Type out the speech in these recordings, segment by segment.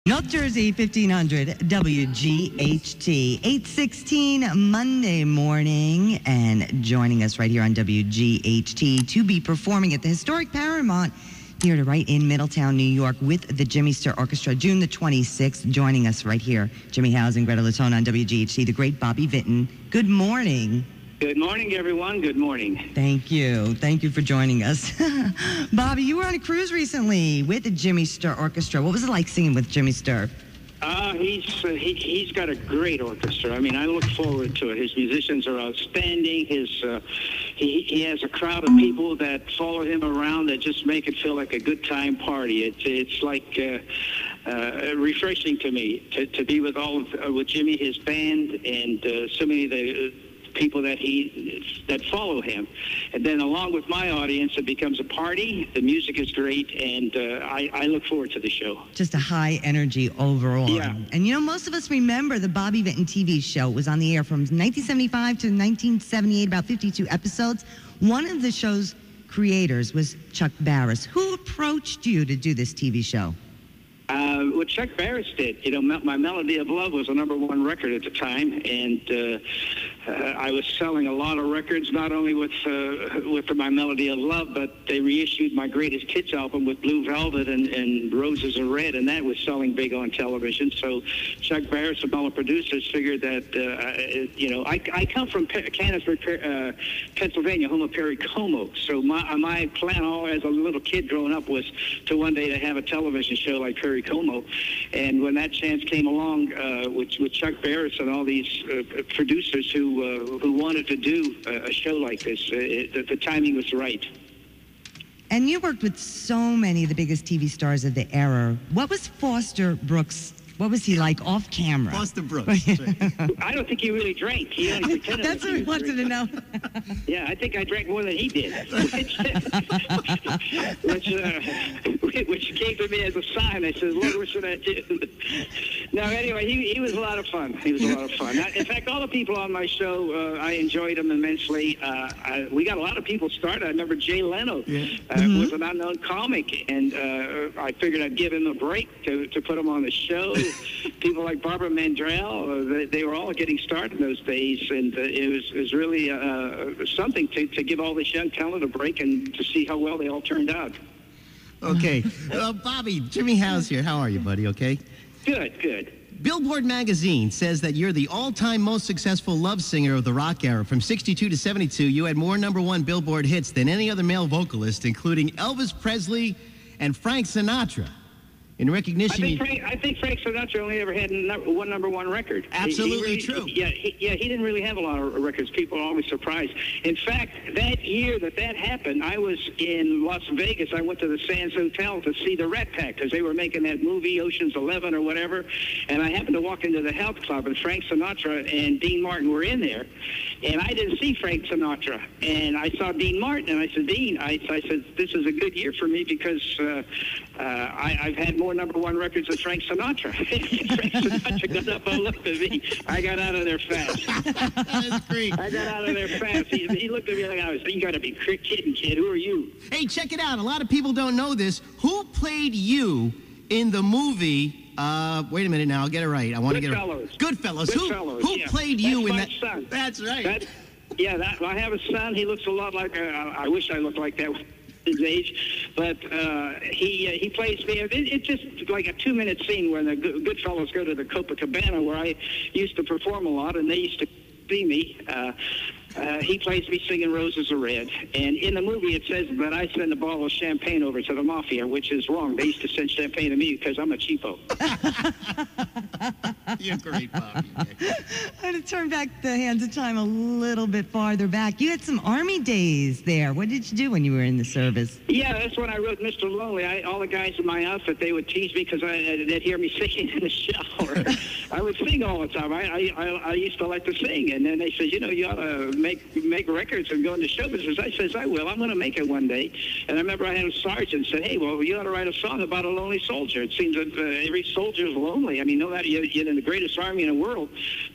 North Jersey, 1500 WGHT, 8:16 Monday morning. And joining us right here on WGHT to be performing at the historic Paramount Theater right in Middletown, New York with the Jimmy Sturr Orchestra, June the 26th. Joining us right here, Jimmy Howes and Greta Latona on WGHT, the great Bobby Vinton. Good morning. Good morning, everyone. Good morning. Thank you. Thank you for joining us. Bobby, you were on a cruise recently with the Jimmy Sturr Orchestra. What was it like singing with Jimmy Sturr? He's got a great orchestra. I mean, I look forward to it. His musicians are outstanding. He has a crowd of people that follow him around that just make it feel like a good time party. It's like refreshing to me to be with with Jimmy, his band, and so many of the people that follow him. And then along with my audience, it becomes a party. The music is great, and I look forward to the show. Just a high energy overall. Yeah. And you know, most of us remember the Bobby Vinton TV show. It was on the air from 1975 to 1978, about 52 episodes. One of the show's creators was Chuck Barris. Who approached you to do this TV show? What Chuck Barris did, you know, My Melody of Love was a #1 record at the time, and I was selling a lot of records, not only with My Melody of Love, but they reissued my Greatest Hits album with Blue Velvet and Roses Are Red, and that was selling big on television. So Chuck Barris and all the producers figured that, you know, I come from Canonsburg, Pennsylvania, home of Perry Como. So my plan all as a little kid growing up was to one day to have a television show like Perry Como. And when that chance came along with Chuck Barris and all these producers who wanted to do a show like this, the timing was right. And you worked with so many of the biggest TV stars of the era. What was Foster Brooks? What was he like off camera? Foster Brooks. I don't think he really drank. He only pretended. That's what we wanted to know. Yeah, I think I drank more than he did, which came to me as a sign. I said, "Lord, what should I do?" No, anyway, he was a lot of fun. He was a lot of fun. In fact, all the people on my show, I enjoyed them immensely. We got a lot of people started. I remember Jay Leno was an unknown comic, and I figured I'd give him a break to put him on the show. People like Barbara Mandrell, they were all getting started in those days, and it was really something to give all this young talent a break and to see how well they all turned out. Okay. Bobby, Jimmy Howes here. How are you, buddy? Okay? Good. Billboard magazine says that you're the all-time most successful love singer of the rock era. From 62 to 72, you had more #1 Billboard hits than any other male vocalist, including Elvis Presley and Frank Sinatra. In recognition, I think Frank Sinatra only ever had one #1 record. Absolutely true. Yeah, he didn't really have a lot of records. People are always surprised. In fact, that year that happened, I was in Las Vegas. I went to the Sands Hotel to see the Rat Pack because they were making that movie, Ocean's 11 or whatever. And I happened to walk into the health club, and Frank Sinatra and Dean Martin were in there. And I didn't see Frank Sinatra. And I saw Dean Martin, and I said, Dean, I said, this is a good year for me because I've had more #1 records than Frank Sinatra. Frank Sinatra got up and looked at me. I got out of there fast. That's great. I got out of there fast. He looked at me like you got to be kidding, kid. Who are you? Hey, check it out. A lot of people don't know this. Who played you in the movie? Wait a minute now. I'll get it right. I want to get it right. Goodfellas. Who played you in that? That's my son. That's right. I have a son. He looks a lot like. I wish I looked like that. His age, but he plays me. It's just like a 2-minute scene where the Goodfellas go to the Copacabana, where I used to perform a lot, and they used to see me. He plays me singing Roses Are Red. And in the movie, it says that I send a bottle of champagne over to the mafia, which is wrong. They used to send champagne to me because I'm a cheapo. You're great, Bobby. I'm going to turn back the hands of time a little bit farther back. You had some Army days there. What did you do when you were in the service? Yeah, that's when I wrote Mr. Lonely. All the guys in my outfit, they would tease me because they'd hear me singing in the shower. I would sing all the time. I used to like to sing. And then they said, you know, you ought to make records and go into show business. I says, I will. I'm going to make it one day. And I remember I had a sergeant said, hey, well, you ought to write a song about a lonely soldier. It seems that every soldier is lonely. I mean, no matter you're in the greatest army in the world,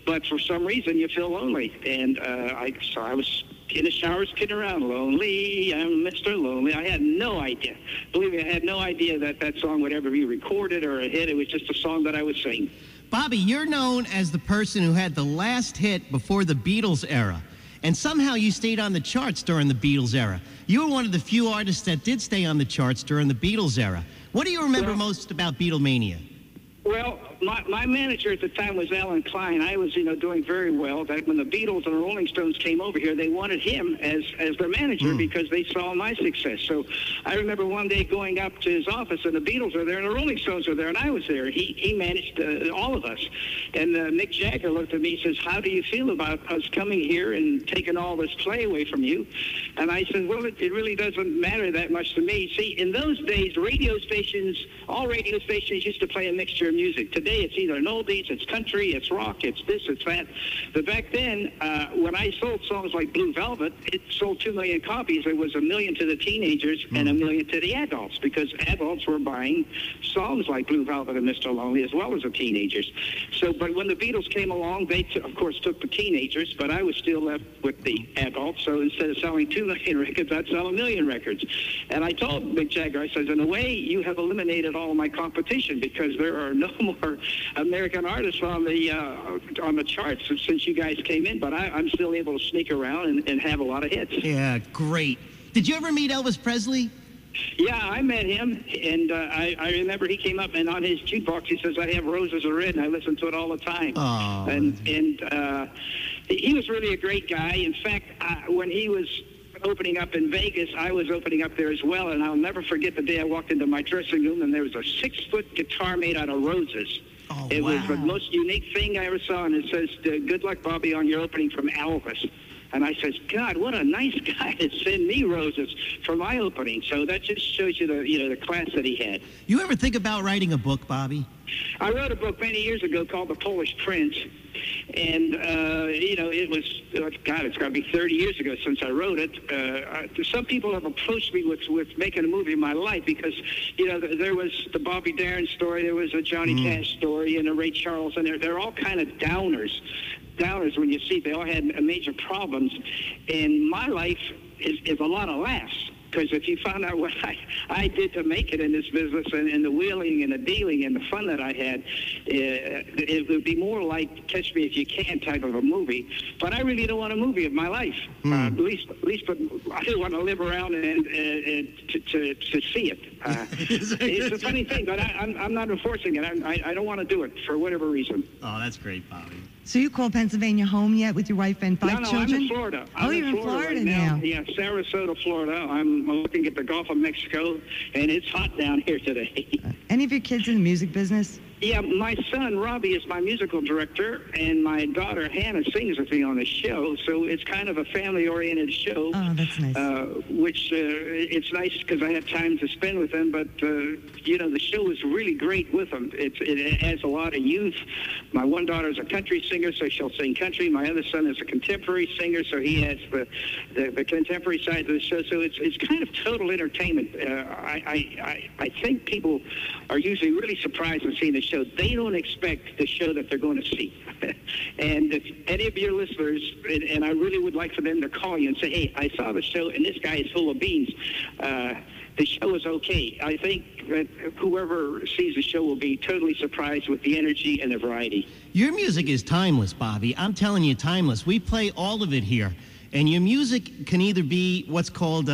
but for some reason you feel lonely. And I was in the showers kidding around, lonely, I'm Mr. Lonely. I had no idea. Believe me, I had no idea that that song would ever be recorded or a hit. It was just a song that I would sing. Bobby, you're known as the person who had the last hit before the Beatles era. And somehow you stayed on the charts during the Beatles era. You were one of the few artists that did stay on the charts during the Beatles era. What do you remember most about Beatlemania? Well, my manager at the time was Alan Klein. I was, doing very well. That when the Beatles and the Rolling Stones came over here, they wanted him as their manager because they saw my success. So I remember one day going up to his office, and the Beatles were there, and the Rolling Stones were there, and I was there. He managed all of us. And Mick Jagger looked at me and says, how do you feel about us coming here and taking all this play away from you? And I said, well, it really doesn't matter that much to me. See, in those days, all radio stations used to play a mixture of music. Today, it's either an oldies, it's country, it's rock, it's this, it's that. But back then, when I sold songs like Blue Velvet, it sold 2 million copies. It was 1 million to the teenagers and 1 million to the adults, because adults were buying songs like Blue Velvet and Mr. Lonely as well as the teenagers. So, but when the Beatles came along, they, of course, took the teenagers, but I was still left with the adults. So instead of selling 2 million records, I'd sell 1 million records. And I told Mick Jagger, I said, in a way, you have eliminated all of my competition, because there are no more American artists on the charts since you guys came in, but I'm still able to sneak around and have a lot of hits. Yeah, great. Did you ever meet Elvis Presley? Yeah, I met him, and I remember he came up, and on his jukebox he says, I have Roses Are Red, and I listen to it all the time. Oh. And he was really a great guy. In fact, when he was opening up in Vegas, I was opening up there as well, and I'll never forget the day I walked into my dressing room, and there was a 6-foot guitar made out of roses. Oh, it wow. was the most unique thing I ever saw, and it says, good luck, Bobby, on your opening from Elvis. And I says, God, what a nice guy to send me roses for my opening. So that just shows you the class that he had. You ever think about writing a book, Bobby? I wrote a book many years ago called The Polish Prince. And, it was, God, it's got to be 30 years ago since I wrote it. Some people have approached me with making a movie of my life because, there was the Bobby Darin story, there was a Johnny Cash story, and a Ray Charles, and they're all kind of downers when you see they all had major problems. And my life is a lot of laughs. Because if you found out what I did to make it in this business and the wheeling and the dealing and the fun that I had, it would be more like Catch Me If You Can type of a movie. But I really don't want a movie of my life. At least I don't want to live around and to see it. It's a funny thing, but I'm not enforcing it. I don't want to do it for whatever reason. Oh, that's great, Bobby. So you call Pennsylvania home yet with your wife and 5 children? No, I'm in Florida. You're in Florida right now. Yeah, Sarasota, Florida. I'm looking at the Gulf of Mexico, and it's hot down here today. Any of your kids in the music business? Yeah, my son, Robbie, is my musical director, and my daughter, Hannah, sings with me on the show. So it's kind of a family-oriented show. Oh, that's nice. Which it's nice because I have time to spend with them, but, the show is really great with them. It adds a lot of youth. My one daughter is a country singer, so she'll sing country. My other son is a contemporary singer, so he adds the contemporary side to the show. So it's kind of total entertainment. I think people are usually really surprised when seeing the show. They don't expect the show that they're going to see. And if any of your listeners, and I really would like for them to call you and say, hey, I saw the show, and this guy is full of beans. The show is okay. I think that whoever sees the show will be totally surprised with the energy and the variety. Your music is timeless, Bobby. I'm telling you, timeless. We play all of it here. And your music can either be what's called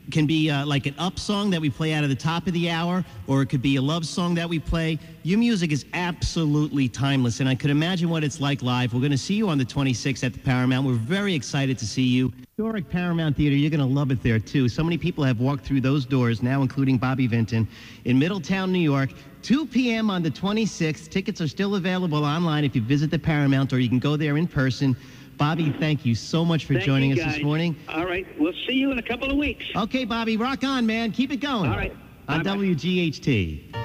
can be like an up song that we play out of the top of the hour, or it could be a love song that we play. Your music is absolutely timeless, and I could imagine what it's like live. We're going to see you on the 26th at the Paramount. We're very excited to see you. Historic Paramount Theater, you're going to love it there, too. So many people have walked through those doors, now including Bobby Vinton, in Middletown, New York. 2 p.m. on the 26th. Tickets are still available online if you visit the Paramount, or you can go there in person. Bobby, thank you so much for joining us this morning. All right. We'll see you in a couple of weeks. Okay, Bobby, rock on, man. Keep it going. All right. On WGHT.